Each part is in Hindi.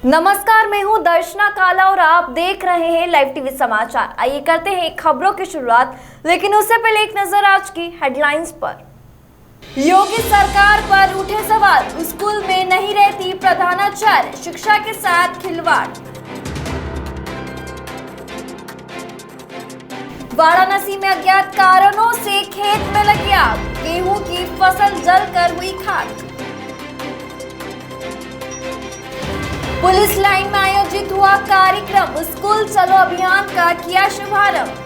नमस्कार, मैं हूं दर्शना काला और आप देख रहे हैं लाइव टीवी समाचार। आइए करते हैं खबरों की शुरुआत, लेकिन उससे पहले एक नजर आज की हेडलाइंस पर। योगी सरकार पर उठे सवाल, स्कूल में नहीं रहती प्रधानाचार्य, शिक्षा के साथ खिलवाड़। वाराणसी में अज्ञात कारणों से खेत में लगी आग, गेहूं की फसल जलकर हुई खाक। पुलिस लाइन में आयोजित हुआ कार्यक्रम, स्कूल चलो अभियान का किया शुभारंभ।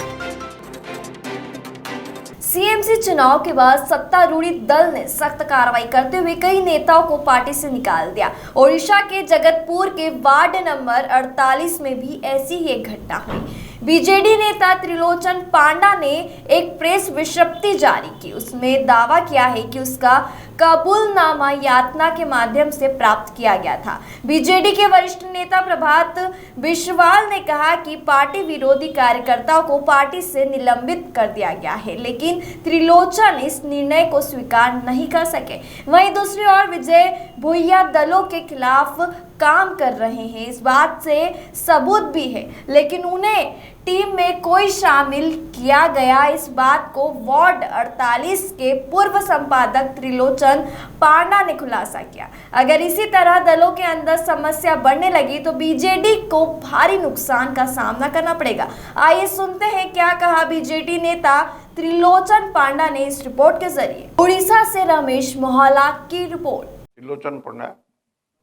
सीएमसी चुनाव के बाद सत्तारूढ़ दल ने सख्त कार्रवाई करते हुए कई नेताओं को पार्टी से निकाल दिया। ओडिशा के जगतपुर के वार्ड नंबर 48 में भी ऐसी ही एक घटना हुई। बीजेडी नेता त्रिलोचन पांडा ने एक प्रेस विज्ञप्ति जारी की। उसमें दावा किया है कि उसका कबूलनामा यातना के माध्यम से प्राप्त किया गया था। बीजेडी के वरिष्ठ नेता प्रभात बिस्वाल ने कहा कि पार्टी विरोधी कार्यकर्ताओं को पार्टी से निलंबित कर दिया गया है, लेकिन त्रिलोचन इस निर्णय को स्वीकार नहीं कर सके। वहीं दूसरी ओर विजय भुइया दलों के खिलाफ काम कर रहे हैं, इस बात से सबूत भी है, लेकिन उन्हें टीम में कोई शामिल किया गया, इस बात को वार्ड 48 के पूर्व संपादक त्रिलोचन पांडा ने खुलासा किया। अगर इसी तरह दलों के अंदर समस्या बढ़ने लगी तो बीजेडी को भारी नुकसान का सामना करना पड़ेगा। आइए सुनते हैं क्या कहा बीजेडी नेता त्रिलोचन पांडा ने इस रिपोर्ट के जरिए। उड़ीसा से रमेश मोहला की रिपोर्ट। त्रिलोचन पांडा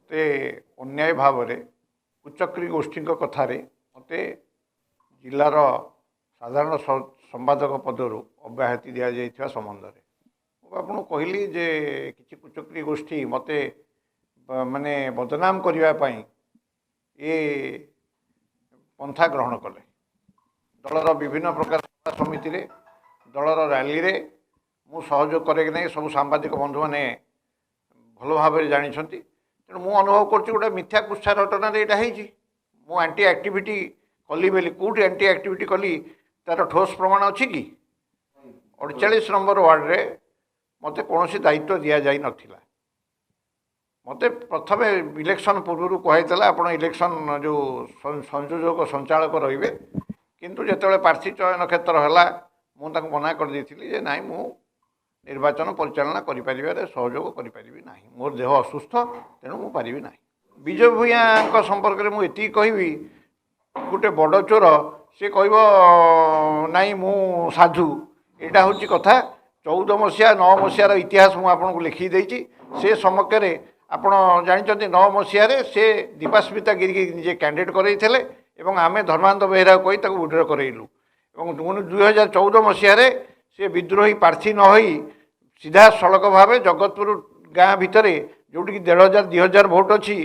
ते अन्याय भाव में उच्चक्री गोष्ठी कथार मत जिलार साधारण संपादक पदर अब्याहति दि जा संबंध में आपको कहली जे किसी कुचक्री गोष्ठी मत माने बदनाम करने ये पंथा ग्रहण कले। दलर विभिन्न प्रकार सभा समिति दलर रैली रे मु सहयोग करे कि नहीं सब सांबादिक बंधु मैंने भल भाव जानी। तेणु मु अनुभव कर गोटे मिथ्या कुत्सा रटना यहाँ एंटी एक्टिविटी कली बोली कौटी एंटी एक्टिविटी कली तार ठोस प्रमाण अच्छी कि 48 नंबर वार्ड रे मते कौन दायित्व दि जा नाला। मत प्रथम इलेक्शन पूर्व कहला आप इलेक्शन जो संयोजक संचालक रे किंतु जिते प्रार्थी चयन क्षेत्र है मुझे मना कर दी ना मु निर्वाचन परिचालना करें सहयोग करी ना, मोर देह असुस्थ तेणु मुझे ना। विजय भुइया संपर्क में मुझे कहबी गोटे बड़ चोर सी कह नाई मु साधु, यहाँ हूँ कथा। 14 मसीहा 9 मसीहार इतिहास मुझे लिखिदे से समक्ष आपड़ जानते 9 मसीह से दीपास्मिता गिरी निजे कैंडिडेट करते आम धर्मानंद बेहरा कही विड्र करेलु। 2014 मसीह से विद्रोही प्रार्थी न होई सीधा सड़क भाव जगतपुर गाँ भितर जोटि 1500-2000 भोट अच्छी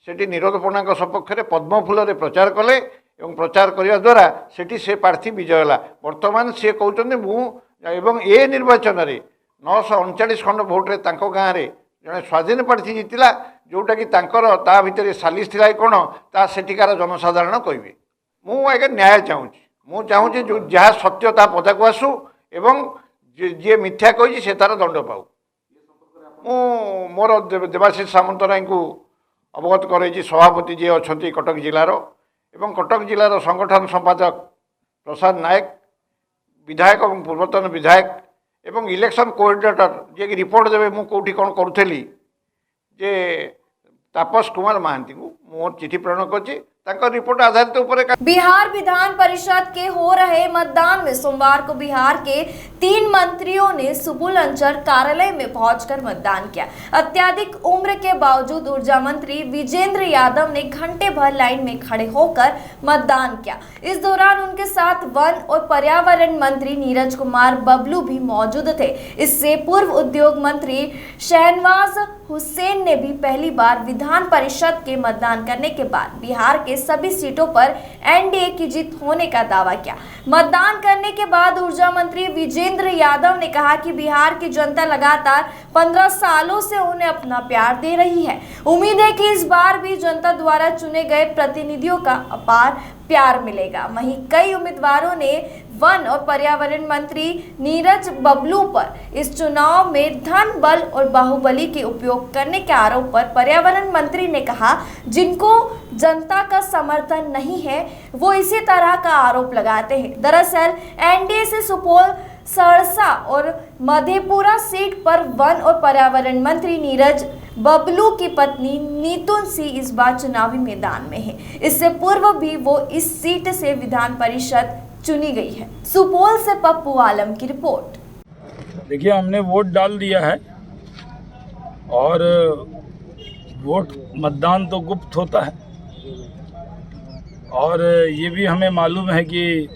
सेठी निरोध पण्डा सपक्ष में पद्मफूल प्रचार कले और प्रचार करने द्वारा सेठी से प्रार्थी विजय है। वर्तमान सी कहते मुझे ए निर्वाचन में 939 खंड भोट्रे गाँव में जड़े स्वाधीन प्रार्थी जीतला जोटा कि ता भितर सालिस थी कौन ता सेठिकार जनसाधारण कहे। मुझे न्याय चाहूँगी जो जहाँ सत्य ता पदाक आसू एवं जी मिथ्या कही से तार दंड पाऊ। मोर देवाशीष सामंतराय को अवगत कर सभापति जी अच्छा कटक जिलार एवं कटक जिलार संगठन संपादक प्रसाद नायक विधायक और पूर्वतन विधायक एवं इलेक्शन कोऑर्डिनेटर जे कि रिपोर्ट देवे मु कोठी कौन करुली जे तापस कुमार महांती को मोर चिठी प्रेरण कर रिपोर्ट आधारित ऊपर। बिहार विधान परिषद के हो रहे मतदान में सोमवार को बिहार के 3 मंत्रियों ने सुबुल अंचर कार्यालय में पहुंचकर मतदान किया। अत्यधिक उम्र के बावजूद ऊर्जा मंत्री विजेंद्र यादव ने घंटे भर लाइन में खड़े होकर मतदान किया। इस दौरान उनके साथ वन और पर्यावरण मंत्री नीरज कुमार बबलू भी मौजूद थे। इससे पूर्व उद्योग मंत्री शहनवाज हुसैन ने भी पहली बार विधान परिषद के मतदान करने के बाद बिहार के सभी सीटों पर एनडीए की जीत होने का दावा किया। मतदान करने के बाद ऊर्जा मंत्री विजेंद्र यादव ने कहा कि बिहार की जनता लगातार 15 सालों से उन्हें अपना प्यार दे रही है। उम्मीद है कि इस बार भी जनता द्वारा चुने गए प्रतिनिधियों का अपार प्यार मिलेगा। वहीं कई उम्मीदवारों ने वन और पर्यावरण मंत्री नीरज बबलू पर इस चुनाव में धन बल और बाहुबली के उपयोग करने के आरोप पर पर्यावरण मंत्री ने कहा, जिनको जनता का समर्थन नहीं है वो इसी तरह का आरोप लगाते हैं। दरअसल एनडीए से सुपौल, सरसा और मधेपुरा सीट पर वन और पर्यावरण मंत्री नीरज बबलू की पत्नी नीतून सिंह इस बार चुनावी मैदान में है। इससे पूर्व भी वो इस सीट से विधान परिषद चुनी गई है। सुपौल से पप्पू आलम की रिपोर्ट। देखिए, हमने वोट डाल दिया है और वोट मतदान तो गुप्त होता है और ये भी हमें मालूम है कि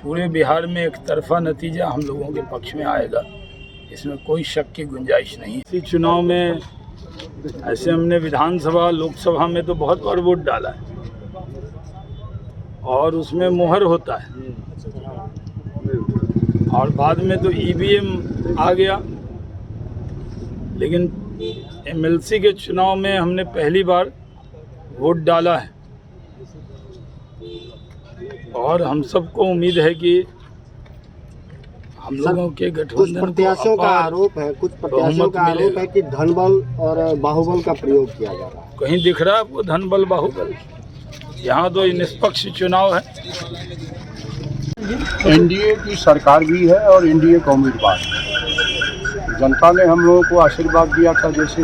पूरे बिहार में एक तरफा नतीजा हम लोगों के पक्ष में आएगा, इसमें कोई शक की गुंजाइश नहीं। इसी चुनाव में ऐसे हमने विधानसभा, लोकसभा में तो बहुत बार वोट डाला है और उसमें मोहर होता है और बाद में तो ईवीएम आ गया, लेकिन एमएलसी के चुनाव में हमने पहली बार वोट डाला है और हम सबको उम्मीद है कि हम लोगों के गठबंधन कुछ प्रत्याशियों का आरोप है, कि धन बल और बाहुबल का प्रयोग किया जा रहा है। कहीं दिख रहा है आपको धन बल बाहुबल? यहाँ तो निष्पक्ष चुनाव है। एनडीए की सरकार भी है और एनडीए का उम्मीदवार है। जनता ने हम लोगों को आशीर्वाद दिया था, जैसे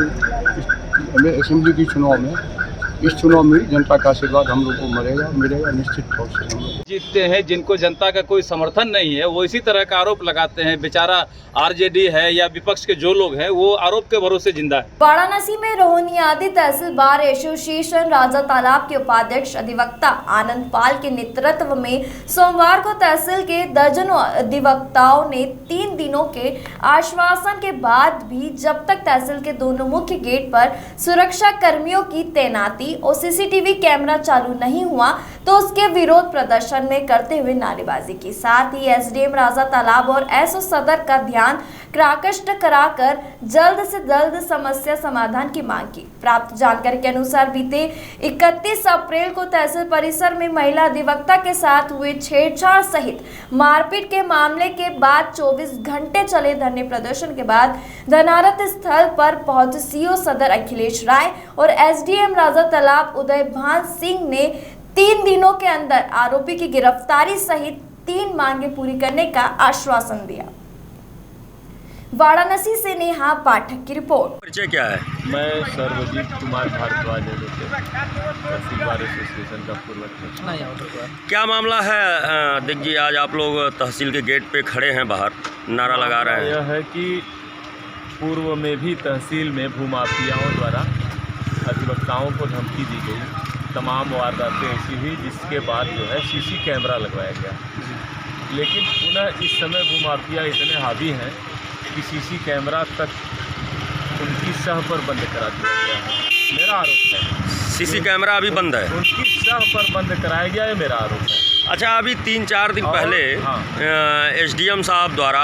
असेंबली की चुनाव में, इस चुनाव में जनता का आशीर्वाद हम लोग को मिलेगा निश्चित तौर से। हम लोग जीतते हैं, जिनको जनता का कोई समर्थन नहीं है वो इसी तरह का आरोप लगाते हैं। बेचारा आरजेडी है या विपक्ष के जो लोग हैं वो आरोप के भरोसे जिंदा है। वाराणसी में रोहनियादी तहसील बार एसोसिएशन राजा तालाब के उपाध्यक्ष अधिवक्ता आनंद पाल के नेतृत्व में सोमवार को तहसील के दर्जनों अधिवक्ताओं ने 3 दिनों के आश्वासन के बाद भी जब तक तहसील के दोनों मुख्य गेट पर सुरक्षा कर्मियों की तैनाती और सीसीटीवी कैमरा चालू नहीं हुआ तो उसके विरोध प्रदर्शन में करते हुए नारेबाजी की। साथ ही एसडीएम राजा तालाब और एसओ सदर का ध्यान आकृष्ट कराकर जल्द से जल्द समस्या समाधान की मांग की। प्राप्त जानकारी के अनुसार बीते 31 अप्रैल को तहसील परिसर में महिला अधिवक्ता के साथ हुए छेड़छाड़ सहित मारपीट के मामले के बाद 24 घंटे चले धरने प्रदर्शन के बाद धनारत स्थल पर पहुंचे सीओ सदर अखिलेश राय और एसडीएम राजा तालाब उदय भान सिंह ने 3 दिनों के अंदर आरोपी की गिरफ्तारी सहित 3 मांगे पूरी करने का आश्वासन दिया। वाराणसी से नेहा पाठक की रिपोर्ट। परिचय क्या है? मैं सर्वजीत कुमार भारद्वाज तहसील बार एसोसिएशन का पूर्व अध्यक्ष। क्या मामला है दिग्जी, आज आप लोग तहसील के गेट पे खड़े हैं, बाहर नारा लगा रहे हैं? यह है कि पूर्व में भी तहसील में भूमाफियाओं द्वारा अधिवक्ताओं को धमकी दी गई, तमाम वारदातें ऐसी हुई जिसके बाद जो है सीसी कैमरा लगवाया गया। लेकिन पुनः इस समय भूमाफिया इतने हावी हैं कि सीसी कैमरा तक उनकी सह पर बंद करा दिया गया है। मेरा आरोप है सीसी कैमरा अभी बंद है, उनकी सह पर बंद कराया गया है, मेरा आरोप है। अच्छा, अभी 3-4 दिन पहले एसडीएम साहब द्वारा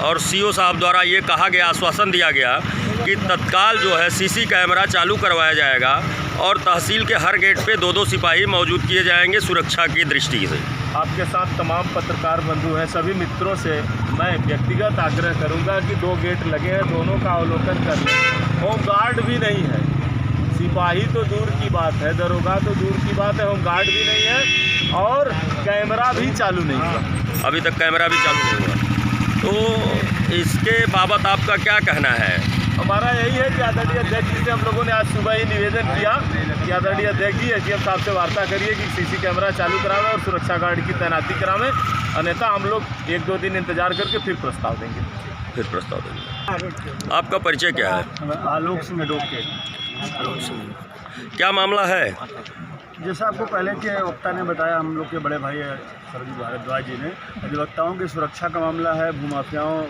और सीओ साहब द्वारा ये कहा गया, आश्वासन दिया गया कि तत्काल जो है सीसी कैमरा चालू करवाया जाएगा और तहसील के हर गेट पे 2-2 सिपाही मौजूद किए जाएंगे सुरक्षा की दृष्टि से। आपके साथ तमाम पत्रकार बंधु हैं, सभी मित्रों से मैं व्यक्तिगत आग्रह करूंगा कि 2 गेट लगे हैं, दोनों का अवलोकन कर लें। होम गार्ड भी नहीं है, सिपाही तो दूर की बात है, दरोगा तो दूर की बात है, होम गार्ड भी नहीं है और कैमरा भी चालू नहीं हुआ। अभी तक कैमरा भी चालू नहीं हुआ, तो इसके बाबत आपका क्या कहना है? हमारा यही है कि आदरणीय अध्यक्ष जी से हम लोगों ने आज सुबह ही निवेदन किया कि आदरणीय अध्यक्ष जी एसडीएम साहब से वार्ता करिए कि सीसी कैमरा चालू करावें और सुरक्षा गार्ड की तैनाती करावें, अन्यथा हम लोग 1-2 दिन इंतजार करके फिर प्रस्ताव देंगे। आपका परिचय क्या है? आलोक सिंह डोके। क्या मामला है? जैसा आपको पहले के वक्ता ने बताया, हम लोग के बड़े भाई सरजी भारद्वाज जी ने, अधिवक्ताओं की सुरक्षा का मामला है, भूमाफियाओं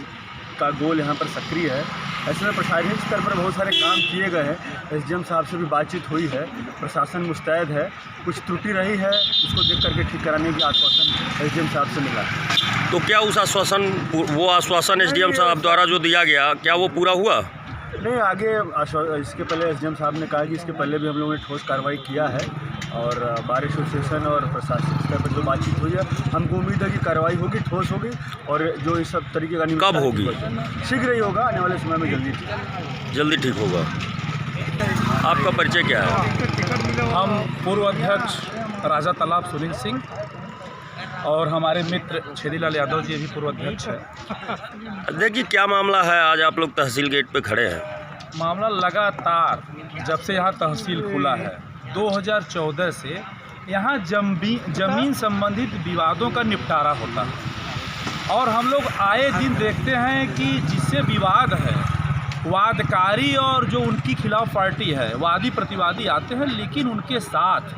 का गोल यहाँ पर सक्रिय है। ऐसे में प्रशासनिक स्तर पर बहुत सारे काम किए गए हैं, एसडीएम साहब से भी बातचीत हुई है, प्रशासन मुस्तैद है, कुछ त्रुटि रही है उसको देख करके ठीक कराने की आश्वासन एसडीएम साहब से मिला। तो क्या उस आश्वासन एसडीएम साहब द्वारा जो दिया गया, क्या वो पूरा हुआ? नहीं, आगे इसके पहले एसडीएम साहब ने कहा कि इसके पहले भी हम लोगों ने ठोस कार्रवाई किया है और बार एसोसिएशन और प्रशासन स्तर पर जो बातचीत हुई है, हमको उम्मीद है कि कार्रवाई होगी, ठोस होगी और जो इस सब तरीके का कब होगी? शीघ्र ही होगा, आने वाले समय में जल्दी ठीक होगा। आपका परिचय क्या है? हम पूर्व अध्यक्ष राजा तालाब सुनील सिंह और हमारे मित्र छेदीलाल यादव जी भी पूर्व अध्यक्ष हैं। देखिए क्या मामला है, आज आप लोग तहसील गेट पे खड़े हैं। मामला लगातार जब से यहाँ तहसील खुला है 2014 से यहाँ जमीन संबंधित विवादों का निपटारा होता है और हम लोग आए दिन देखते हैं कि जिससे विवाद है, वादकारी और जो उनकी खिलाफ पार्टी है, वादी प्रतिवादी आते हैं, लेकिन उनके साथ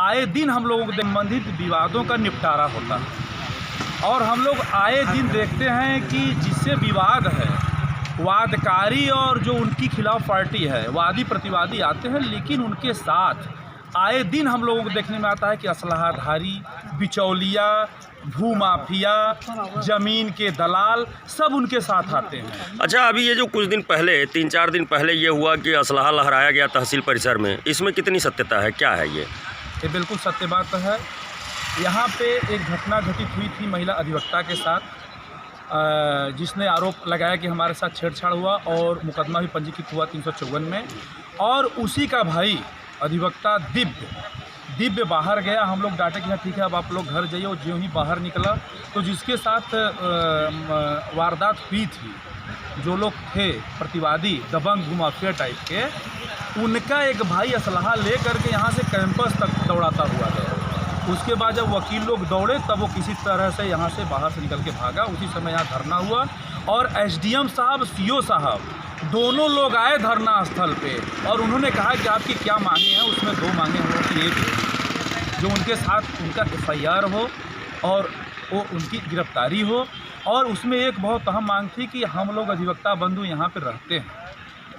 आए दिन हम लोगों के संबंधित विवादों का निपटारा होता है और हम लोग आए दिन देखते हैं कि जिससे विवाद है, वादकारी और जो उनकी खिलाफ पार्टी है, वादी प्रतिवादी आते हैं, लेकिन उनके साथ आए दिन हम लोगों को देखने में आता है कि असलाहधारी, बिचौलिया, भूमाफिया, ज़मीन के दलाल सब उनके साथ आते हैं। अच्छा, अभी ये जो कुछ दिन पहले 3-4 दिन पहले ये हुआ कि असलहा लहराया गया तहसील परिसर में, इसमें कितनी सत्यता है, क्या है ये बिल्कुल सत्य बात है। यहाँ पे एक घटना घटित हुई थी महिला अधिवक्ता के साथ, जिसने आरोप लगाया कि हमारे साथ छेड़छाड़ हुआ और मुकदमा भी पंजीकृत हुआ 354 में, और उसी का भाई अधिवक्ता दिव्य बाहर गया। हम लोग डांटे कि हाँ ठीक है, अब आप लोग घर जाइए, और जो ही बाहर निकला तो जिसके साथ वारदात हुई थी, जो लोग थे प्रतिवादी दबंग भूमाफिया टाइप के, उनका एक भाई असलहा ले करके यहाँ से कैंपस तक दौड़ाता हुआ गया। उसके बाद जब वकील लोग दौड़े तब वो किसी तरह से यहाँ से बाहर से निकल के भागा। उसी समय यहाँ धरना हुआ और एसडीएम साहब, सीओ साहब दोनों लोग आए धरना स्थल पे और उन्होंने कहा कि आपकी क्या मांगे हैं। उसमें 2 मांगे हम लोग की, एक जो उनके साथ उनका FIR हो और वो उनकी गिरफ्तारी हो, और उसमें एक बहुत अहम मांग थी कि हम लोग अधिवक्ता बंधु यहाँ पे रहते हैं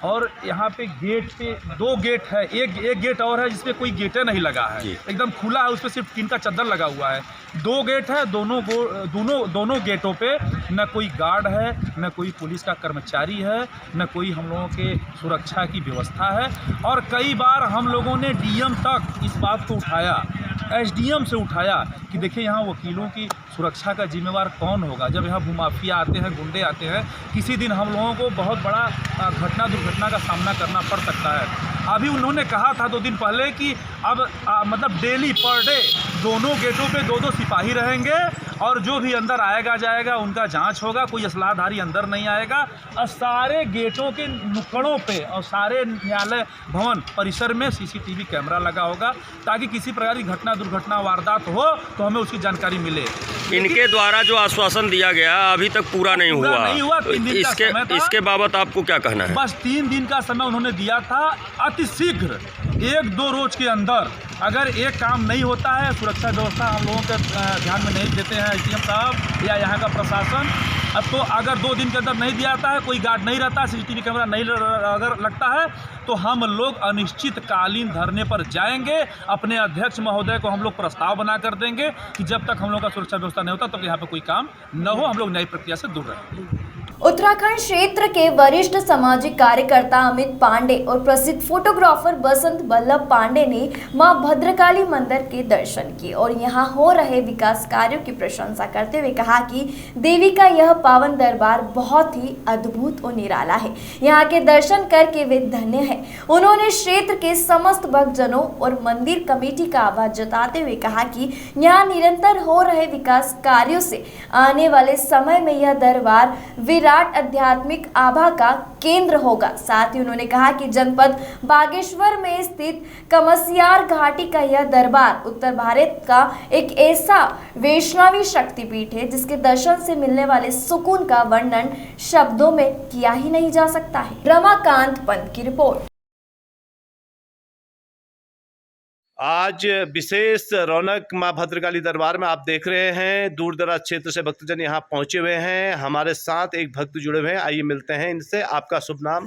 और यहाँ पे गेट पे 2 गेट है, एक गेट और है जिसपे कोई गेटें नहीं लगा है, एकदम खुला है, उस पर सिर्फ टीन का चद्दर लगा हुआ है। 2 गेट है, दोनों गेटों पे न कोई गार्ड है, न कोई पुलिस का कर्मचारी है, न कोई हम लोगों के सुरक्षा की व्यवस्था है। और कई बार हम लोगों ने डीएम तक इस बात को उठाया, एसडीएम से उठाया कि देखिए यहाँ वकीलों की सुरक्षा का जिम्मेवार कौन होगा जब यहाँ भूमाफिया आते हैं, गुंडे आते हैं। किसी दिन हम लोगों को बहुत बड़ा दुर्घटना का सामना करना पड़ सकता है। अभी उन्होंने कहा था 2 दिन पहले कि अब मतलब डेली पर डे दोनों गेटों पे 2-2 सिपाही रहेंगे और जो भी अंदर आएगा जाएगा उनका जांच होगा, कोई असलाहधारी अंदर नहीं आएगा। और सारे गेटों के नुक्कड़ों पे और सारे न्यायालय भवन परिसर में CCTV कैमरा लगा होगा ताकि किसी प्रकार की दुर्घटना वारदात हो तो हमें उसकी जानकारी मिले। इनके द्वारा जो आश्वासन दिया गया अभी तक पूरा नहीं हुआ। 3 दिन का समय था। इसके बाबत आपको क्या कहना है? बस 3 दिन का समय उन्होंने दिया था। अतिशीघ्र 1-2 रोज के अंदर अगर एक काम नहीं होता है, सुरक्षा व्यवस्था हम लोगों के ध्यान में नहीं देते हैं SDM साहब या यहाँ का प्रशासन, तो अगर 2 दिन के अंदर नहीं दिया जाता है, कोई गार्ड नहीं रहता, CCTV कैमरा नहीं अगर लगता है, तो हम लोग अनिश्चितकालीन धरने पर जाएंगे। अपने अध्यक्ष महोदय को हम लोग प्रस्ताव बना कर देंगे कि जब तक हम लोग का सुरक्षा व्यवस्था नहीं होता तब यहाँ पे कोई काम न हो, हम लोग न्यायिक प्रक्रिया से दूर रहें। उत्तराखंड क्षेत्र के वरिष्ठ सामाजिक कार्यकर्ता अमित पांडे और प्रसिद्ध फोटोग्राफर बसंत बल्लभ पांडे ने मां भद्रकाली मंदिर के दर्शन किए और यहां हो रहे विकास कार्यों की प्रशंसा करते हुए कहा कि देवी का यह पावन दरबार बहुत ही अद्भुत और निराला है। यहां के दर्शन करके वे धन्य हैं। उन्होंने क्षेत्र के समस्त भक्तजनों और मंदिर कमेटी का आभार जताते हुए कहा कि यहां निरंतर हो रहे विकास कार्यों से आने वाले समय में यह दरबार विराट आध्यात्मिक आभा का केंद्र होगा। साथ ही उन्होंने कहा कि जनपद बागेश्वर में स्थित कमसियार घाटी का यह दरबार उत्तर भारत का एक ऐसा वैष्णवी शक्तिपीठ है जिसके दर्शन से मिलने वाले सुकून का वर्णन शब्दों में किया ही नहीं जा सकता है। रमाकांत पंत की रिपोर्ट। आज विशेष रौनक मां भद्रकाली दरबार में आप देख रहे हैं, दूर दराज क्षेत्र से भक्तजन यहाँ पहुँचे हुए हैं। हमारे साथ एक भक्त जुड़े हुए हैं, आइए मिलते हैं इनसे। आपका शुभ नाम?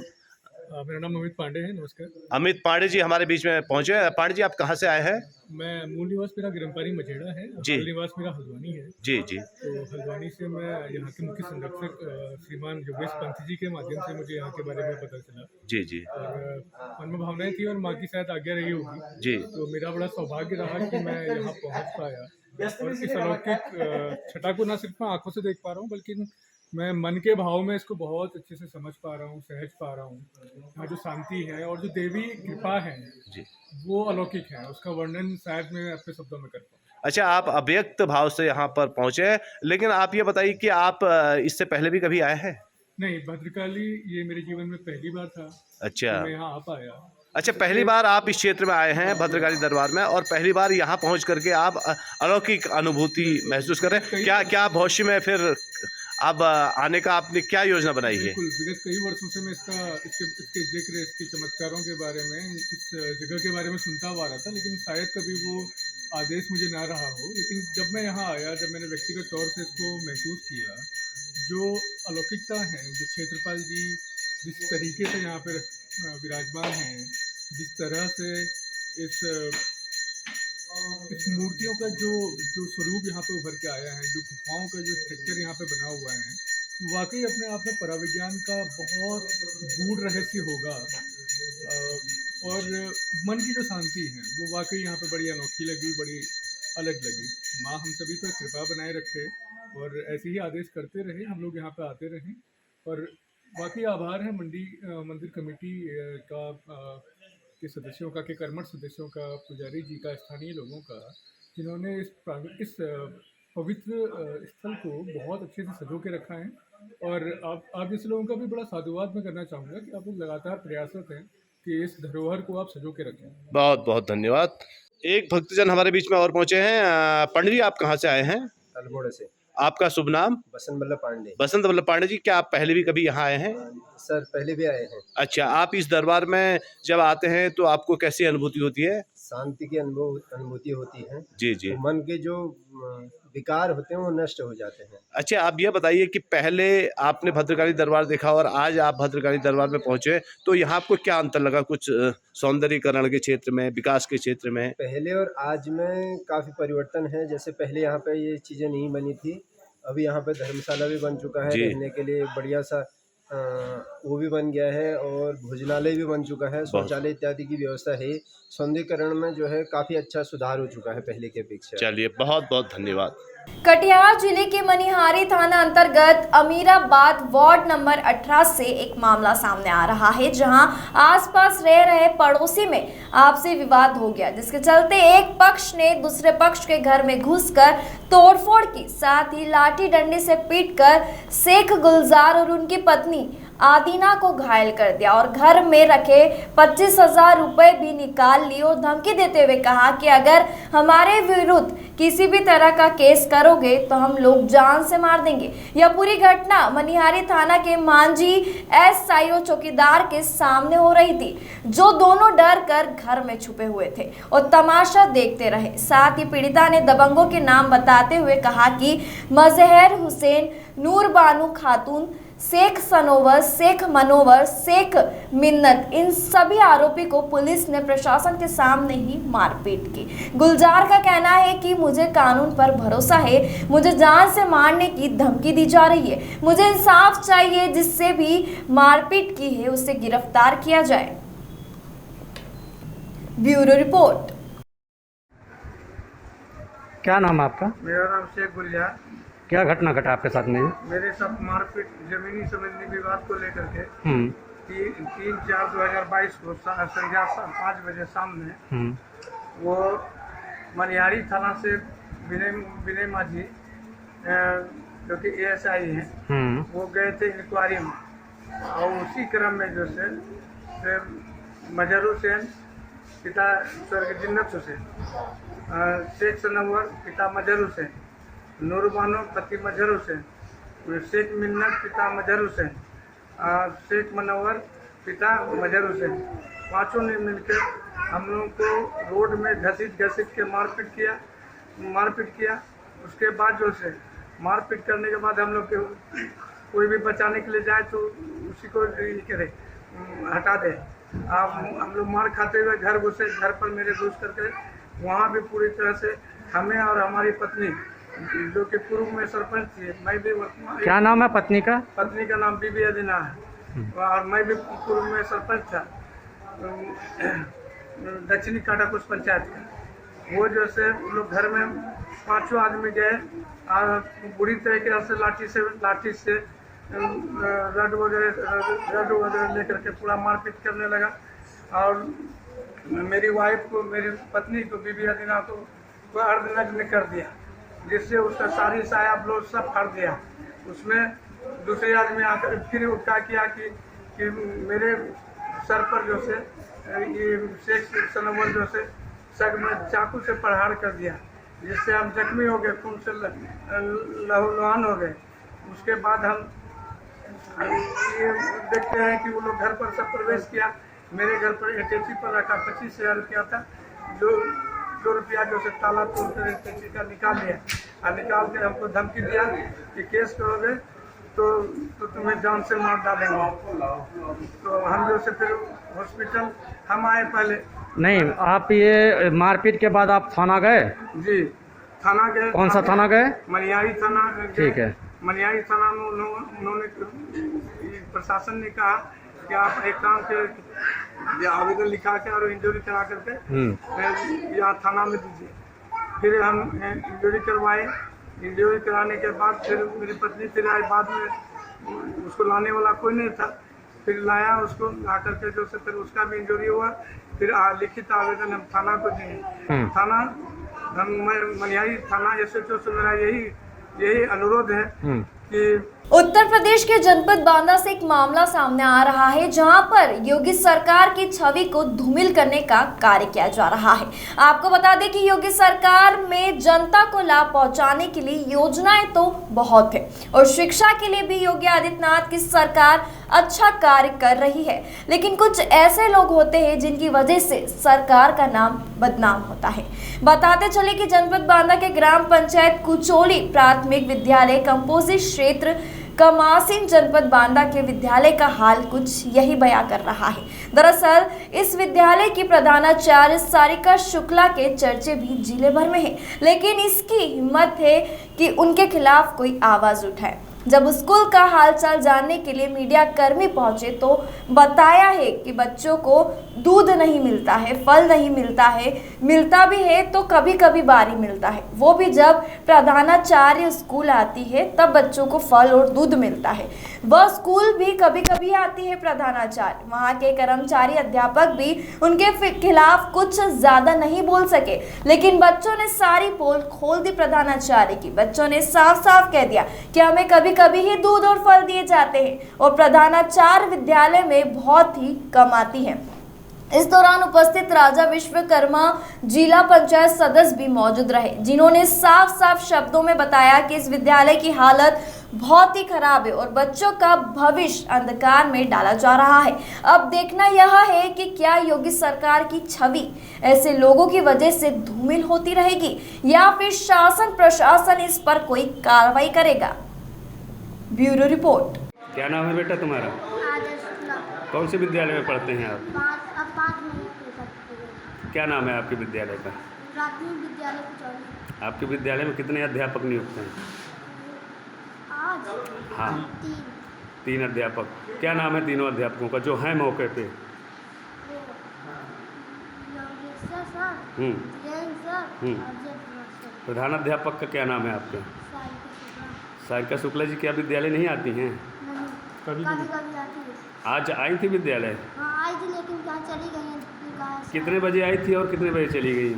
मेरा नाम अमित पांडे है। नमस्कार। अमित पांडे जी हमारे बीच में पहुंचे। पांडे जी, आप कहाँ से आए हैं? मैं मूल निवास मेरा गिरमपारी मझेड़ा है, जी। हाल निवास मेरा हल्द्वानी है। जी जी। तो हल्द्वानी से मैं यहाँ के मुख्य संरक्षक श्रीमान योगेश पंत जी के माध्यम से मुझे यहाँ के बारे में पता चला। जी जी। और मन में भावनाएं थी और माँ की शायद आज्ञा रही होगी जी। तो मेरा बड़ा सौभाग्य रहा कि मैं यहाँ पहुँच पाया और इस अलौकिक छटा को न सिर्फ मैं आंखों से देख पा रहा हूँ बल्कि मैं मन के भाव में इसको बहुत अच्छे से समझ पा रहा हूँ, सहज पा रहा हूँ। यहाँ जो शांति है और जो देवी कृपा है जी, वो अलौकिक है, उसका वर्णन शायद मैं अपने शब्दों में कर पाऊँ। अच्छा, आप अव्यक्त भाव से यहाँ पर पहुँचे, लेकिन आप ये बताइए कि आप इससे पहले भी कभी आए हैं? नहीं, भद्रकाली ये मेरे जीवन में पहली बार था। अच्छा। मैं यहाँ आ पाया। अच्छा, पहली बार आप इस क्षेत्र में आए हैं भद्रकाली दरबार में, और पहली बार यहाँ पहुँच करके आप अलौकिक अनुभूति महसूस कर रहे हैं। क्या भविष्य में फिर अब आने का आपने क्या योजना बनाई है? बिल्कुल, विगत कई वर्षों से मैं इसके जिक्र, इसके चमत्कारों के बारे में, इस जगह के बारे में सुनता आ रहा था, लेकिन शायद कभी वो आदेश मुझे ना रहा हो। लेकिन जब मैं यहाँ आया, जब मैंने व्यक्तिगत तौर से इसको महसूस किया, जो अलौकिकता है, जो क्षेत्रपाल जी जिस तरीके से यहाँ पर विराजमान हैं, जिस तरह से इस मूर्तियों का जो स्वरूप यहाँ पे उभर के आया है, जो गुफाओं का जो स्ट्रक्चर यहाँ पे बना हुआ है, वाकई अपने आप में पराविज्ञान का बहुत गूढ़ रहस्य होगा। और मन की जो शांति है वो वाकई यहाँ पे बड़ी अनोखी लगी, बड़ी अलग लगी। माँ हम सभी पर कृपा बनाए रखे और ऐसे ही आदेश करते रहे, हम लोग यहाँ पे आते रहें। और वाकई आभार है मंदिर कमेटी का, के सदस्यों का, के कर्मठ सदस्यों का, पुजारी जी का, स्थानीय लोगों का, जिन्होंने इस पवित्र स्थल को बहुत अच्छे से सजो के रखा है। और आप जैसे लोगों का भी बड़ा साधुवाद मैं करना चाहूँगा कि आप लोग लगातार प्रयासरत हैं कि इस धरोहर को आप सजो के रखें। बहुत बहुत धन्यवाद। एक भक्तजन हमारे बीच में और पहुँचे हैं। पंडित जी, आप कहाँ से आए हैं? अल्मोड़ा से। आपका शुभ नाम? बसंत वल्लभ पांडे। बसंत वल्लभ पांडे जी, क्या आप पहले भी कभी यहाँ आए हैं? सर, पहले भी आए हैं। अच्छा, आप इस दरबार में जब आते हैं तो आपको कैसी अनुभूति होती है? शांति की अनुभूति होती है। जी जी। तो मन के जो विकार होते हैं वो नष्ट हो जाते हैं। अच्छा, आप ये बताइए कि पहले आपने भद्रकाली दरबार देखा और आज आप भद्रकाली दरबार में पहुंचे, तो यहाँ आपको क्या अंतर लगा? कुछ सौंदर्यीकरण के क्षेत्र में, विकास के क्षेत्र में? पहले और आज में काफ़ी परिवर्तन है। जैसे पहले यहाँ पे ये चीज़ें नहीं बनी थी, अभी यहाँ पे धर्मशाला भी बन चुका है, रहने के लिए बढ़िया सा वो भी बन गया है और भोजनालय भी बन चुका है, शौचालय इत्यादि की व्यवस्था है। सौंदर्यीकरण में जो है काफ़ी अच्छा सुधार हो चुका है पहले की अपेक्षा। चलिए, बहुत बहुत धन्यवाद। कटिहार जिले के मनिहारी थाना अंतर्गत अमीराबाद वार्ड नंबर 18 से एक मामला सामने आ रहा है, जहां आसपास रह रहे पड़ोसी में आपसी विवाद हो गया, जिसके चलते एक पक्ष ने दूसरे पक्ष के घर में घुसकर तोड़फोड़ की, साथ ही लाठी डंडे से पीटकर शेख गुलजार और उनकी पत्नी आदीना को घायल कर दिया और घर में रखे 25,000 रुपए भी निकाल लिए और धमकी देते हुए कहा कि अगर हमारे विरुद्ध किसी भी तरह का केस करोगे तो हम लोग जान से मार देंगे। यह पूरी घटना मनिहारी थाना के मांझी SIO चौकीदार के सामने हो रही थी, जो दोनों डर कर घर में छुपे हुए थे और तमाशा देखते रहे। साथ ही पीड़िता ने दबंगों के नाम बताते हुए कहा कि मजहर हुसैन, नूर बानू खातून, शेख सनोवर, शेख मनोवर, शेख मिन्नत, इन सभी आरोपी को पुलिस ने प्रशासन के सामने ही मारपीट की। गुलजार का कहना है कि मुझे कानून पर भरोसा है, मुझे जान से मारने की धमकी दी जा रही है, मुझे इंसाफ चाहिए, जिससे भी मारपीट की है उसे गिरफ्तार किया जाए। Bureau report. क्या नाम है आपका? मेरा नाम शेख गुलजार। क्या घटना घटा आपके साथ में? मेरे साथ मारपीट जमीनी संबंधी विवाद को लेकर के 3/4/2022 को संध्या 5 बजे शाम में वो मनिहारी थाना से विनय माझी जो कि ASI हैं, वो गए थे इंक्वायरी में, और उसी क्रम में जो से मजहर हुसैन पिता स्वर्गीय जिन्नत हुसैन, शेख सनवर पिता मजहर हुसैन, नूर बानो पति मजहर हुसैन, शेख मिन्नत पिता मजहर हुसैन, शेख मनोवर पिता मजहर हुसैन, पांचों ने मिलकर हम लोगों को रोड में घसीट के मारपीट किया। उसके बाद जो से मारपीट करने के बाद हम लोग कोई भी बचाने के लिए जाए तो उसी को ये करे, हटा दे। आप हम लोग मार खाते हुए घर घुसे, घर पर मेरे घुस करके वहाँ भी पूरी तरह से हमें और हमारी पत्नी जो कि पूर्व में सरपंच थी, मैं भी वर्तमान, क्या नाम है पत्नी का? पत्नी का नाम बीबी अदीना है और मैं भी पूर्व में सरपंच था दक्षिणी काटाकुश पंचायत का। वो जैसे लोग घर में 5 आदमी गए और बुरी तरीके से लाठी से रड वगैरह लेकर के पूरा मारपीट करने लगा और मेरी वाइफ को, मेरी पत्नी को, बीबी अदीना को अर्धनग्न कर दिया, जिससे उसका सारी साया ब्लाउज सब फाड़ दिया। उसमें दूसरे आदमी आकर फिर क्या किया कि मेरे सर पर जो से ये शेख सनवर जो से सग में चाकू से प्रहार कर दिया, जिससे हम जख्मी हो गए, खून से लहूलुहान हो गए। उसके बाद हम ये देखते हैं कि वो लोग घर पर सब प्रवेश किया। मेरे घर पर एटेची पर रखा 25,000 रुपया था, जो 2 रुपया जो से ताला तोड़ कर एटेची का निकाल लिया और निकाल के हमको धमकी दिया कि केस करोगे तो तुम्हें जान से मार डालेंगे। तो हम जो से फिर हॉस्पिटल हम आए पहले। नहीं, आप ये मारपीट के बाद आप थाना गए? जी, थाना गए। कौन सा थाना गए? मनियारी थाना गए। ठीक है। मनियारी थाना में उन्होंने प्रशासन ने कहा कि आप एक काम के आवेदन लिखा के और इंजरी करा करके यहाँ थाना में दीजिए। फिर हम इंजरी करवाए। इंजरी कराने के बाद फिर मेरी पत्नी फिर आई, बाद में उसको लाने वाला कोई नहीं था, फिर लाया उसको, ला करके जो से फिर उसका भी इंजरी हुआ। फिर लिखित आवेदन हम थाना को दिए। थाना मनियारी थाना SHO से मेरा यही अनुरोध है कि उत्तर प्रदेश के जनपद बांदा से एक मामला सामने आ रहा है, जहां पर योगी सरकार की छवि को धूमिल करने का कार्य किया जा रहा है। आपको बता दें कि योगी सरकार में जनता को लाभ पहुंचाने के लिए योजनाएं तो बहुत है और शिक्षा के लिए भी योगी आदित्यनाथ की सरकार अच्छा कार्य कर रही है, लेकिन कुछ ऐसे लोग होते हैं जिनकी वजह से सरकार का नाम बदनाम होता है। बताते चले कि जनपद बांदा के ग्राम पंचायत कुचोली प्राथमिक विद्यालय कंपोजिट क्षेत्र कमासिन जनपद बांदा के विद्यालय का हाल कुछ यही बयां कर रहा है। दरअसल इस विद्यालय की प्रधानाचार्य सारिका शुक्ला के चर्चे भी जिले भर में है, लेकिन इसकी हिम्मत है कि उनके खिलाफ कोई आवाज उठाए। जब स्कूल का हालचाल जानने के लिए मीडिया कर्मी पहुंचे तो बताया है कि बच्चों को दूध नहीं मिलता है, फल नहीं मिलता है, मिलता भी है तो कभी कभी बारी मिलता है, वो भी जब प्रधानाचार्य स्कूल आती है तब बच्चों को फल और दूध मिलता है। वह स्कूल भी कभी कभी आती है प्रधानाचार्य, वहाँ के कर्मचारी अध्यापक भी उनके खिलाफ कुछ ज्यादा नहीं बोल सके, लेकिन बच्चों ने सारी पोल खोल दी प्रधानाचार्य की। बच्चों ने साफ साफ कह दिया कि हमें कभी कभी ही दूध और फल दिए जाते हैं और प्रधानाचार्य विद्यालय में बहुत ही कम आती है। इस दौरान उपस्थित राजा विश्वकर्मा जिला पंचायत सदस्य भी मौजूद रहे, जिन्होंने साफ साफ शब्दों में बताया कि इस विद्यालय की हालत बहुत ही खराब है और बच्चों का भविष्य अंधकार में डाला जा रहा है। अब देखना यह है कि क्या योगी सरकार की छवि ऐसे लोगों की वजह से धूमिल होती रहेगी या फिर शासन प्रशासन इस पर कोई कार्रवाई करेगा। Bureau report. क्या नाम है बेटा तुम्हारा? कौन से विद्यालय में पढ़ते हैं आप? क्या नाम है आपके विद्यालय का? प्राथमिक विद्यालय कुचौली। आपके विद्यालय में कितने अध्यापक नियुक्त हैं? आज हाँ, 3 अध्यापक। क्या नाम है तीनों अध्यापकों का जो हैं मौके पे? प्रधान अध्यापक का क्या नाम है आपके? सारिका शुक्ला जी। क्या विद्यालय नहीं आती हैं? कभी आती है। आज आई थी विद्यालय? हाँ आई थी, लेकिन क्या चली गई है। कितने बजे आई थी और कितने बजे चली गई?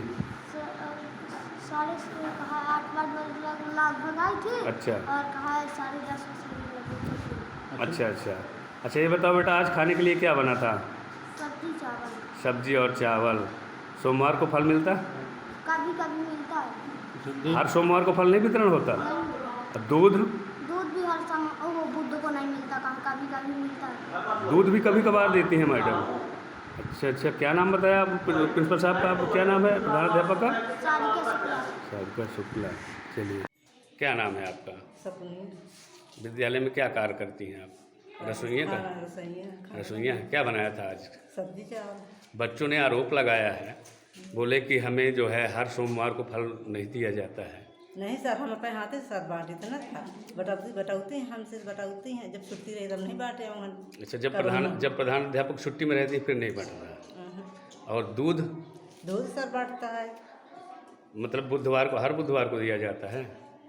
8 बजे लगभग आई थी। अच्छा। और कहा 10:30 बजे। अच्छा, ये बताओ बेटा, आज खाने के लिए क्या बना था? सब्जी चावल। सब्जी और चावल। सोमवार को फल मिलता? कभी कभी मिलता है। हर सोमवार को फल नहीं वितरण होता? दूध? दूध भी हर बुध को नहीं मिलता, कभी कभी मिलता है। दूध भी कभी कभार देती हैं मैडम? अच्छा, क्या नाम बताया प्रिंसिपल साहब का? आपको क्या नाम है प्रधान अध्यापक का? सारिका शुक्ला। चलिए, क्या नाम है आपका? सपनी। विद्यालय में क्या कार्य करती हैं आप? रसोइया का? हाँ, रसोइया। रसोइया क्या बनाया था आज? सब्जी चावल। बच्चों ने आरोप लगाया है, बोले कि हमें जो है हर सोमवार को फल नहीं दिया जाता है। नहीं सर, हम अपने हाथ से सर बांटे थे ना, बटाते हैं हमसे, बटाते हैं जब छुट्टी रही तब नहीं बांटे हम। अच्छा, जब प्रधान अध्यापक छुट्टी में रहती है फिर नहीं बांट रहा। और दूध सर बांटता है, मतलब बुधवार को, हर बुधवार को दिया जाता है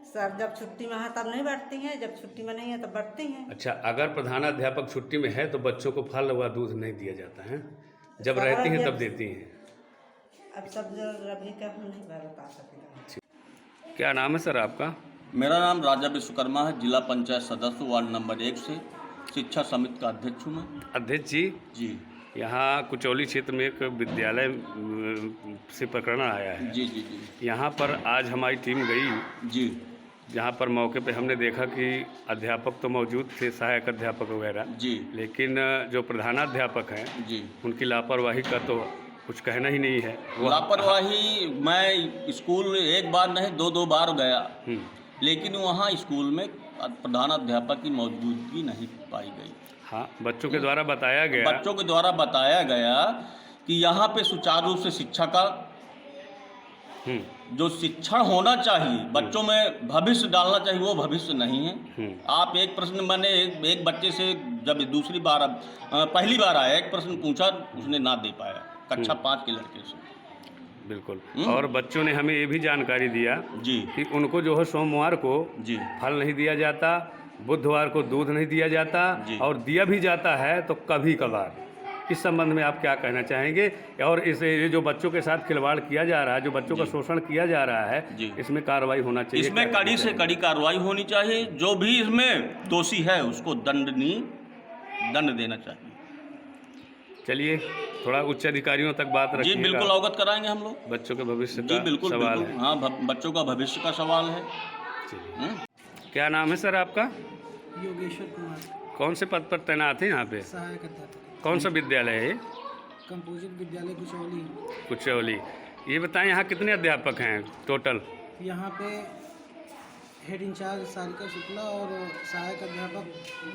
सर। जब छुट्टी में है तब नहीं बांटते हैं, जब छुट्टी में नहीं है तब बांटते हैं। अच्छा, अगर प्रधानाध्यापक छुट्टी में है तो बच्चों को फल व दूध नहीं दिया जाता है, जब रहती हैं तब देती हैं। अब सब अभी का हम नहीं बता सकते। क्या नाम है सर आपका? मेरा नाम राजा विश्वकर्मा है, जिला पंचायत सदस्य वार्ड नंबर 1 से शिक्षा समिति का अध्यक्ष हूँ मैं। अध्यक्ष जी, यहाँ कुचौली क्षेत्र में एक विद्यालय से प्रकरण आया है। जी जी जी। यहाँ पर आज हमारी टीम गई जी, जहाँ पर मौके पे हमने देखा कि अध्यापक तो मौजूद थे, सहायक अध्यापक वगैरह जी, लेकिन जो प्रधानाध्यापक हैं जी, उनकी लापरवाही का तो कुछ कहना ही नहीं है। लापरवाही, मैं स्कूल एक बार नहीं 2 बार गया, लेकिन वहाँ स्कूल में प्रधानाध्यापक की मौजूदगी नहीं पाई गई। हाँ, बच्चों के द्वारा बताया गया कि यहाँ पे सुचारू रूप से शिक्षा का जो शिक्षण होना चाहिए, बच्चों में भविष्य डालना चाहिए, वो भविष्य नहीं है। आप एक प्रश्न, मैंने एक बच्चे से जब पहली बार आया, एक प्रश्न पूछा, उसने ना दे पाया, कक्षा 5 के लड़के से। बिल्कुल। और बच्चों ने हमें ये भी जानकारी दिया जी कि उनको जो है सोमवार को जी फल नहीं दिया जाता, बुधवार को दूध नहीं दिया जाता, और दिया भी जाता है तो कभी कभार। इस संबंध में आप क्या कहना चाहेंगे? और ये जो बच्चों के साथ खिलवाड़ किया जा रहा है, जो बच्चों का शोषण किया जा रहा है, इसमें कार्रवाई होना चाहिए। इसमें कड़ी से कड़ी कार्रवाई होनी चाहिए। जो भी इसमें दोषी है उसको दंड देना चाहिए। चलिए, थोड़ा उच्च अधिकारियों तक बात रखिए। जी बिल्कुल, अवगत कराएंगे हम लोग। बच्चों के भविष्य जी का बिल्कुल सवाल बिल्कुल। है। हाँ, बच्चों का भविष्य का सवाल है। क्या नाम है सर आपका? योगेश्वर कुमार। कौन से पद पर तैनात है यहाँ पे? सहायक अध्यापक। कौन सा विद्यालय है? कंपोजिट विद्यालय कुचौली। कुचौली। ये बताएं, यहाँ कितने अध्यापक हैं टोटल? यहाँ पे हेड इंचार्ज सारिका शुक्ला और सहायक अध्यापक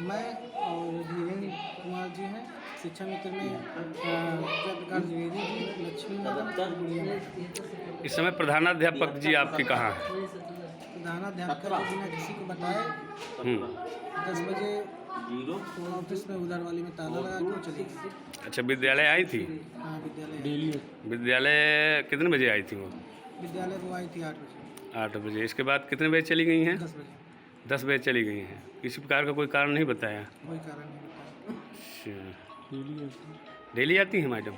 मैं और धीरेन्द्र कुमार जी हैं। शिक्षा मित्र में जयप्रकाश द्विवेदी जी, लक्ष्मी मैडम, गुड़िया मैडम। इस समय प्रधानाध्यापक जी आपके कहाँ हैं? प्रधानाध्यापक को बिना किसी को बताए 10 बजे ऑफिस में उधर वाली में ताला लगा के चली गई। अच्छा, विद्यालय आई थी? हाँ, विद्यालय। विद्यालय कितने बजे आई थी वो? विद्यालय को आई थी 8 बजे। 8 बजे। इसके बाद कितने बजे चली गई हैं? 10 बजे। 10 बजे चली गई हैं। किसी प्रकार का कोई कारण नहीं बताया? कोई कारण नहीं बताया। अच्छा, डेली आती हैं मैडम?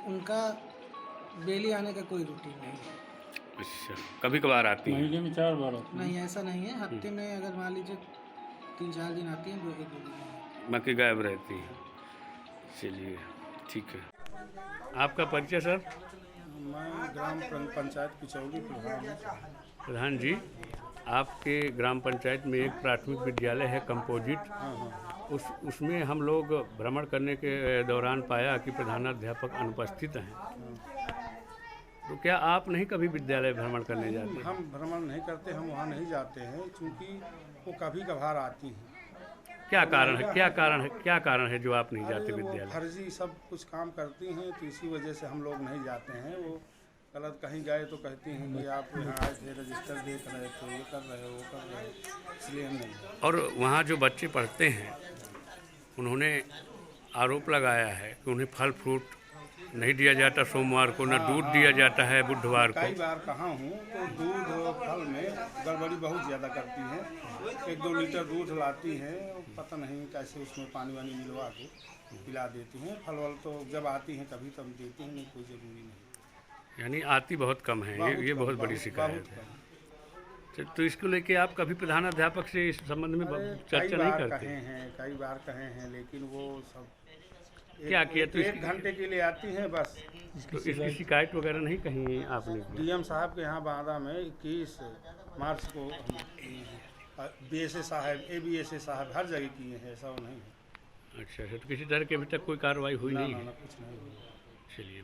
उनका डेली आने का कोई रूटीन नहीं है। अच्छा, कभी कभार आती हैं? महीने में 4 बार नहीं, ऐसा नहीं है। हफ्ते में अगर मान लीजिए 3-4 दिन आती हैं, 2 दिन बाकी गायब रहती हैं। चलिए, ठीक है। आपका परिचय सर? मैं ग्राम पंचायत कुचौली प्रधान हूँ। प्रधान जी, आपके ग्राम पंचायत में एक प्राथमिक विद्यालय है कंपोजिट। उसमें हम लोग भ्रमण करने के दौरान पाया कि प्रधानाध्यापक अनुपस्थित हैं। तो क्या आप नहीं कभी विद्यालय भ्रमण करने जाते? हम भ्रमण नहीं करते, हम वहाँ नहीं जाते हैं, क्योंकि वो कभी कभार आती हैं। क्या कारण है जो आप नहीं जाते विद्यालय? फर्जी सब कुछ काम करती हैं, तो इसी वजह से हम लोग नहीं जाते हैं। वो गलत कहीं गए तो कहती हैं कि आप यहाँ आए थे, रजिस्टर देख रहे थे, ये कर रहे हो, वो कर रहे हो, इसलिए हम नहीं। और वहाँ जो बच्चे पढ़ते हैं उन्होंने आरोप लगाया है कि उन्हें फल फ्रूट नहीं दिया जाता सोमवार को, न दूध दिया जाता है बुधवार को। कई बार कहा हूँ तो दूध और फल में गड़बड़ी बहुत ज़्यादा करती हैं। 1-2 लीटर दूध लाती हैं, पता नहीं कैसे उसमें पानी वानी मिलवा के पिला देती हैं। फल वल तो जब आती हैं तभी तब देती हैं, नहीं कोई ज़रूरी नहीं। यानी आती बहुत कम है। ये बहुत बड़ी शिकायत है। तो इसको लेके आप कभी प्रधानाध्यापक से इस संबंध में चर्चा नहीं करते? कई बार कहे हैं, लेकिन वो सब क्या किया? तो 1 घंटे के लिए आती हैं बस। तो इसकी शिकायत वगैरह नहीं कही आपने? डीएम साहब के यहाँ बांदा में 21 मार्च को BSA साहब, ABSA साहब हर जगह किए हैं, ऐसा नहीं है। अच्छा, तो किसी तरह की अभी तक कोई कार्रवाई हुई नहीं है? कुछ नहीं हुई। चलिए।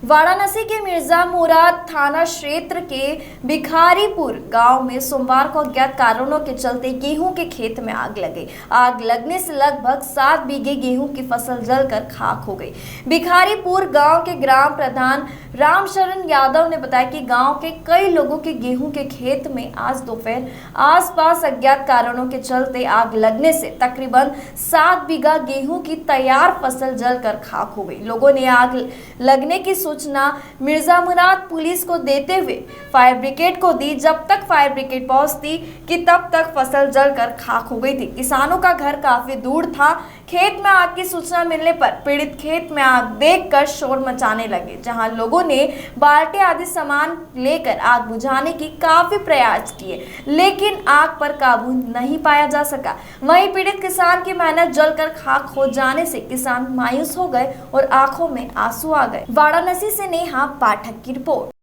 वाराणसी के मिर्जा मुराद थाना क्षेत्र के भिखारीपुर गांव में सोमवार को अज्ञात कारणों के चलते गेहूं के खेत में आग लग गई। आग लगने से लगभग 7 बीघे गेहूं की फसल जलकर खाक हो गई। भिखारीपुर गांव के ग्राम प्रधान रामशरण यादव ने बताया कि गांव के कई लोगों के गेहूं के खेत में आज दोपहर आसपास अज्ञात कारणों के चलते आग लगने से तकरीबन 7 बीघा गेहूं की तैयार फसल जलकर खाक हो गई। लोगों ने आग लगने की सूचना मिर्जा मुराद पुलिस को देते हुए फायर ब्रिगेड को दी। जब तक फायर ब्रिगेड पहुंचती कि तब तक फसल जलकर खाक हो गई थी। किसानों का घर काफी दूर था। खेत में आग की सूचना मिलने पर पीड़ित खेत में आग देखकर शोर मचाने लगे, जहां लोगों ने बाल्टी आदि सामान लेकर आग बुझाने की काफी प्रयास किए, लेकिन आग पर काबू नहीं पाया जा सका। वहीं पीड़ित किसान की मेहनत जलकर खाक हो जाने से किसान मायूस हो गए और आंखों में आंसू आ गए। वाराणसी से नेहा पाठक की रिपोर्ट।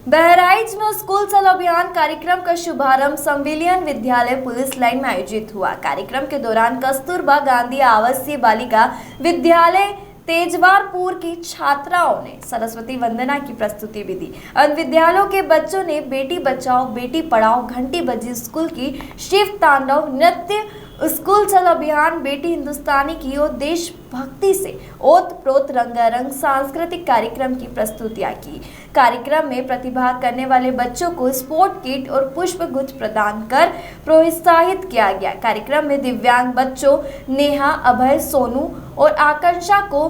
बहराइच में स्कूल चलो अभियान कार्यक्रम का शुभारंभ संविलियन विद्यालय पुलिस लाइन में आयोजित हुआ। कार्यक्रम के दौरान कस्तूरबा गांधी आवासीय बालिका विद्यालय तेजवारपुर की छात्राओं ने सरस्वती वंदना की प्रस्तुति भी दी। अन्य विद्यालयों के बच्चों ने बेटी बचाओ बेटी पढ़ाओ, घंटी बजी स्कूल की शिव तांडव नृत्य, स्कूल चलो अभियान, बेटी हिंदुस्तानी की और देशभक्ति से ओत प्रोत रंगारंग सांस्कृतिक कार्यक्रम की प्रस्तुतियां की। कार्यक्रम में प्रतिभाग करने वाले बच्चों को स्पोर्ट किट और पुष्प गुच्छ प्रदान कर प्रोत्साहित किया गया। कार्यक्रम में दिव्यांग बच्चों नेहा, अभय, सोनू और आकांक्षा को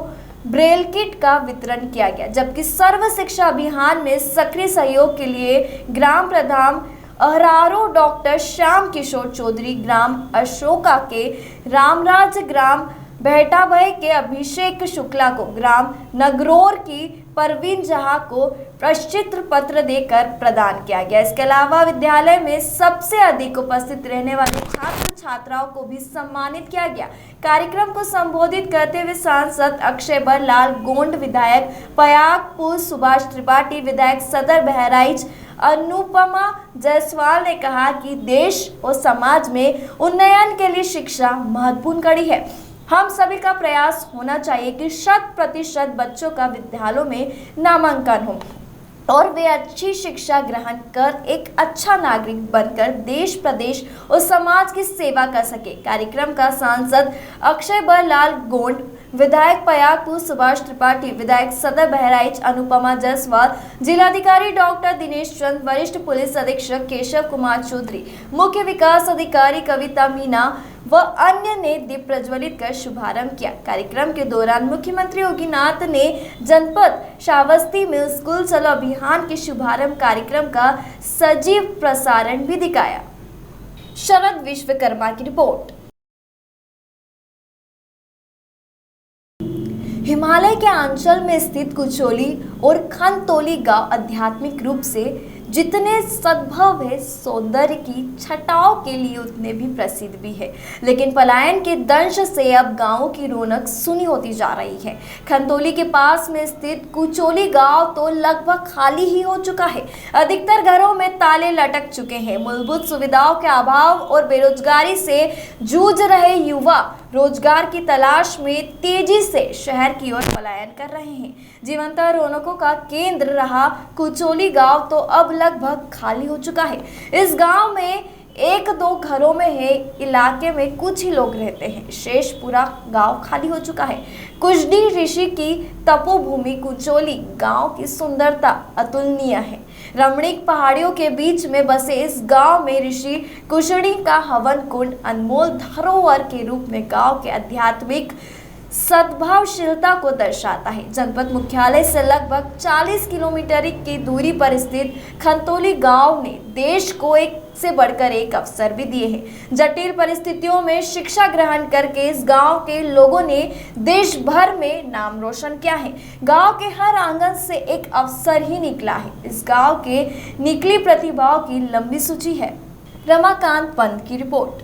ब्रेल किट का वितरण किया गया, जबकि सर्व शिक्षा अभियान में सक्रिय सहयोग के लिए ग्राम प्रधान अहरारो डॉक्टर श्याम किशोर चौधरी, ग्राम अशोका के रामराज, ग्राम बेहटाभय के अभिषेक शुक्ला को, ग्राम नगरोर की परवीन जहां को प्रशस्ति पत्र देकर प्रदान किया गया। इसके अलावा विद्यालय में सबसे अधिक उपस्थित रहने वाले छात्र छात्राओं को भी सम्मानित किया गया। कार्यक्रम को संबोधित करते हुए सांसद अक्षय लाल गोंड, विधायक पयागपुर सुभाष त्रिपाठी, विधायक सदर बहराइच अनुपमा जायसवाल ने कहा कि देश और समाज में उन्नयन के लिए शिक्षा महत्वपूर्ण कड़ी है। हम सभी का प्रयास होना चाहिए कि 100% बच्चों का विद्यालयों में नामांकन हो और वे अच्छी शिक्षा ग्रहण कर एक अच्छा नागरिक बनकर देश, प्रदेश और समाज की सेवा कर सके। कार्यक्रम का सांसद अक्षय लाल गोंड, विधायक पयागपुर सुभाष त्रिपाठी, विधायक सदर बहराइच अनुपमा जायसवाल, जिलाधिकारी डॉक्टर दिनेश चंद, वरिष्ठ पुलिस अधीक्षक केशव कुमार चौधरी, मुख्य विकास अधिकारी कविता मीना व अन्य ने दीप प्रज्वलित कर शुभारंभ किया। कार्यक्रम के दौरान मुख्यमंत्री योगी नाथ ने जनपद श्रावस्ती में स्कूल चलो अभियान के शुभारंभ कार्यक्रम का सजीव प्रसारण भी दिखाया। शरद विश्वकर्मा की रिपोर्ट। हिमालय के आंचल में स्थित कुचोली और खनतोली गांव आध्यात्मिक रूप से जितने सद्भव है, सौंदर्य की छटाओं के लिए उतने भी प्रसिद्ध भी है, लेकिन पलायन के दंश से अब गांवों की रौनक सुनी होती जा रही है। खनतोली के पास में स्थित कुचोली गांव तो लगभग खाली ही हो चुका है। अधिकतर घरों में ताले लटक चुके हैं। मूलभूत सुविधाओं के अभाव और बेरोजगारी से जूझ रहे युवा रोजगार की तलाश में तेजी से शहर की ओर पलायन कर रहे हैं। जीवंत रौनकों का केंद्र रहा कुचोली गांव तो अब लगभग खाली हो चुका है। इस गांव में 1-2 घरों में है, इलाके में कुछ ही लोग रहते हैं, शेष पूरा गांव खाली हो चुका है। कुजडी ऋषि की तपोभूमि कुचोली गांव की सुंदरता अतुलनीय है। रमणीक पहाड़ियों के बीच में बसे इस गांव में ऋषि कुशड़ी का हवन कुंड अनमोल धरोहर के रूप में गांव के आध्यात्मिक सद्भावशीलता को दर्शाता है। जनपद मुख्यालय से लगभग 40 किलोमीटर की दूरी पर स्थित खनतोली गांव ने देश को एक से बढ़कर एक अवसर भी दिए हैं। जटिल परिस्थितियों में शिक्षा ग्रहण करके इस गांव के लोगों ने देश भर में नाम रोशन किया है। गांव के हर आंगन से एक अवसर ही निकला है। इस गांव के निकली प्रतिभाओं की लंबी सूची है। रमाकांत पंत की रिपोर्ट।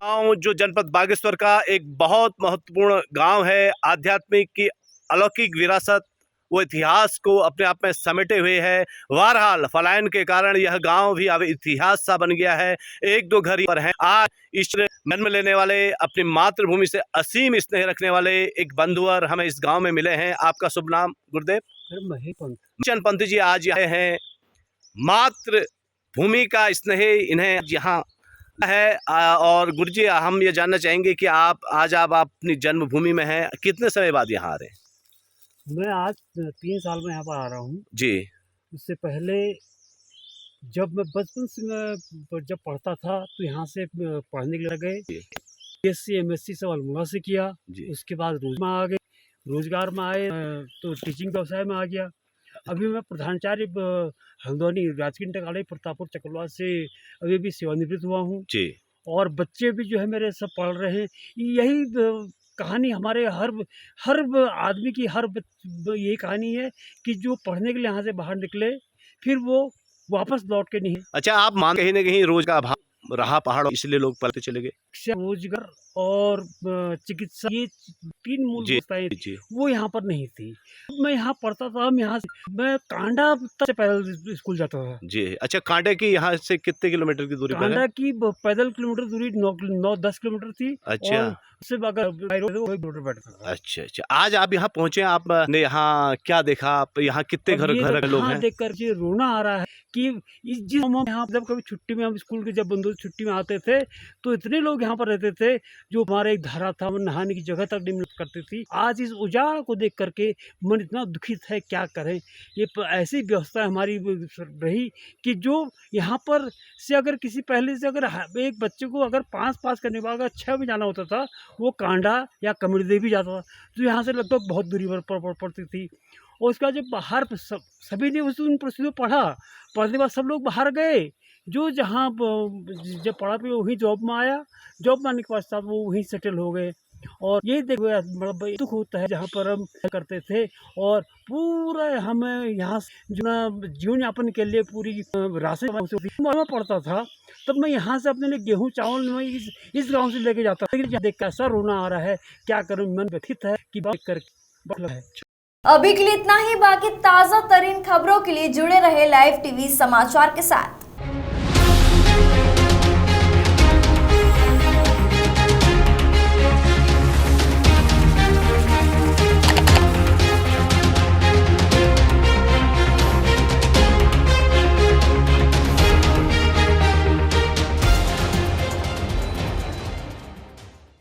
गाँव जो जनपद बागेश्वर का एक बहुत महत्वपूर्ण गांव है, आध्यात्मिक की अलौकिक विरासत वो इतिहास को अपने आप में समेटे हुए है। बहरहाल पलायन के कारण यह गांव भी अब इतिहास सा बन गया है। एक दो घर पर हैं। आज इस जन्म लेने वाले, अपनी मातृभूमि से असीम स्नेह रखने वाले एक बंधुवर हमें इस गांव में मिले हैं। आपका शुभ नाम? गुरुदेव चंद पंत जी आज आए हैं। मातृभूमि का स्नेह इन्हें यहाँ है। और गुरु जी, हम ये जानना चाहेंगे कि आप अपनी जन्मभूमि में हैं, कितने समय बाद यहाँ आ रहे हैं? मैं आज 3 साल में यहाँ पर आ रहा हूँ जी। उससे पहले जब मैं बचपन से मैं जब पढ़ता था तो यहाँ से पढ़ने के लिए गए। BSc MSc सब अल्मोड़ा से किया। उसके बाद रोजगार में आए तो टीचिंग व्यवसाय में आ गया। अभी मैं प्रधानाचार्य हल्द्वानी राजकीय इंटर कॉलेज प्रतापपुर चकलवा से अभी भी सेवानिवृत्त हुआ हूँ जी। और बच्चे भी जो है मेरे सब पढ़ रहे हैं। यही कहानी हमारे हर आदमी की यही कहानी है कि जो पढ़ने के लिए यहाँ से बाहर निकले फिर वो वापस लौट के नहीं। अच्छा, आप मान कहीं ना कहीं रोज का अभाव रहा पहाड़, इसलिए लोग पढ़ते चले गए। रोजगार और चिकित्सा, ये 3 मूल व्यवस्थाएं वो यहाँ पर नहीं थी। मैं यहाँ पढ़ता था। मैं कांडा से पैदल स्कूल जाता था जी। अच्छा, कांडा की यहाँ से कितने किलोमीटर की दूरी पर है? कांडा की पैदल किलोमीटर दूरी 9-10 किलोमीटर थी। अच्छा, उससे किलोमीटर बैठता था। अच्छा। आज आप यहाँ पहुँचे, आपने यहाँ क्या देखा? आप यहाँ कितने घर लोग हैं? देख कर रोना आ रहा है कि यहाँ जब कभी छुट्टी में हम स्कूल के जब बंधु छुट्टी में आते थे तो इतने लोग यहाँ पर रहते थे। जो हमारा एक धारा था, नहाने की जगह तक नहीं करती थी। आज इस उजाड़ को देख करके मन इतना दुखित है, क्या करें। ये ऐसी व्यवस्था हमारी रही कि जो यहाँ पर से अगर किसी पहले से अगर एक बच्चे को अगर 5 पास करने के बाद अगर 6 में जाना होता था, वो कांडा या कमर देवी जाता था। तो यहाँ से लगभग बहुत दूरी पर पड़ती थी। और उसका जब बाहर सभी ने उन परिस्थितियों पढ़ने के बाद सब लोग बाहर गए। जो जहाँ जब पढ़ा पे वहीं जॉब में आया। जॉब में आने के पश्चात वो वहीं सेटल हो गए। और यही देखो बड़ा दुख होता है जहाँ पर हम करते थे और पूरा हमें यहाँ जो ना जीवन यापन के लिए पूरी राशि पड़ता था। तब मैं यहाँ से अपने लिए गेहूँ चावल में इस गांव से लेके जाता था। लेकिन देख कैसा रोना आ रहा है, क्या करूँ, मन व्यथित है कि बात करके है। अभी के लिए इतना ही। बाकी ताज़ा तरीन खबरों के लिए जुड़े रहे लाइव टीवी समाचार के साथ।